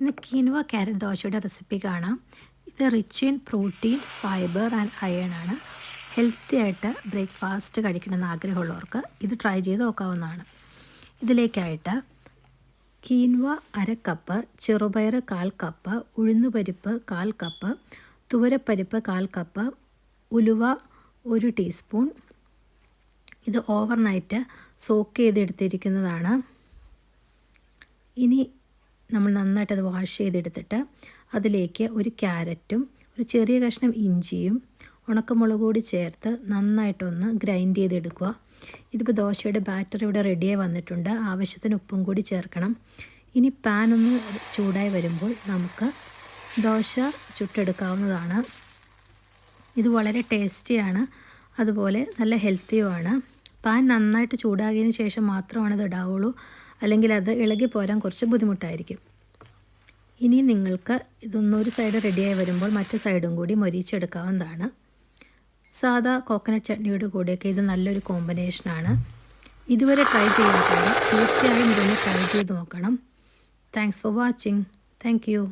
ഇന്ന് കിനുവ ക്യാരറ്റ് ദോശയുടെ റെസിപ്പി കാണാം. ഇത് rich in protein, fibre and iron ആണ്. ഹെൽത്തി ആയിട്ട് ബ്രേക്ക്ഫാസ്റ്റ് കഴിക്കണമെന്ന് ആഗ്രഹമുള്ളവർക്ക് ഇത് ട്രൈ ചെയ്ത് നോക്കാവുന്നതാണ്. ഇതിലേക്കായിട്ട് കിനുവ 1/2 കപ്പ്, ചെറുപയർ 1/4 കപ്പ്, ഉഴുന്നുപരിപ്പ് 1/4 കപ്പ്, തുവരപ്പരിപ്പ് 1/4 കപ്പ്, ഉലുവ 1 ടീസ്പൂൺ. ഇത് ഓവർനൈറ്റ് സോക്ക് ചെയ്തെടുത്തിരിക്കുന്നതാണ്. ഇനി നമ്മൾ നന്നായിട്ടത് വാഷ് ചെയ്തെടുത്തിട്ട് അതിലേക്ക് ഒരു ക്യാരറ്റും ഒരു ചെറിയ കഷ്ണം ഇഞ്ചിയും ഉണക്കമുളക് കൂടി ചേർത്ത് നന്നായിട്ടൊന്ന് ഗ്രൈൻഡ് ചെയ്തെടുക്കുക. ഇതിപ്പോൾ ദോശയുടെ ബാറ്റർ ഇവിടെ റെഡിയായി വന്നിട്ടുണ്ട്. ആവശ്യത്തിന് ഉപ്പും കൂടി ചേർക്കണം. ഇനി പാൻ ഒന്ന് ചൂടായി വരുമ്പോൾ നമുക്ക് ദോശ ചുട്ടെടുക്കാവുന്നതാണ്. ഇത് വളരെ ടേസ്റ്റിയാണ്, അതുപോലെ നല്ല ഹെൽത്തിയുമാണ്. പാൻ നന്നായിട്ട് ചൂടാകിയതിന് ശേഷം മാത്രമാണ് ഇത് ഇടാവുള്ളൂ, അല്ലെങ്കിൽ അത് ഇളകി പോരാൻ കുറച്ച് ബുദ്ധിമുട്ടായിരിക്കും. ഇനി നിങ്ങൾക്ക് ഇതൊന്നൊരു സൈഡ് റെഡിയായി വരുമ്പോൾ മറ്റു സൈഡും കൂടി മൊരിച്ചെടുക്കാവുന്നതാണ്. സാദാ കോക്കനട്ട് ചട്നിയുടെ കൂടെയൊക്കെ ഇത് നല്ലൊരു കോമ്പിനേഷനാണ്. ഇതുവരെ ട്രൈ ചെയ്യാത്തവർ തീർച്ചയായും ഇതൊന്ന് ട്രൈ ചെയ്ത് നോക്കണം. Thanks for watching. Thank you.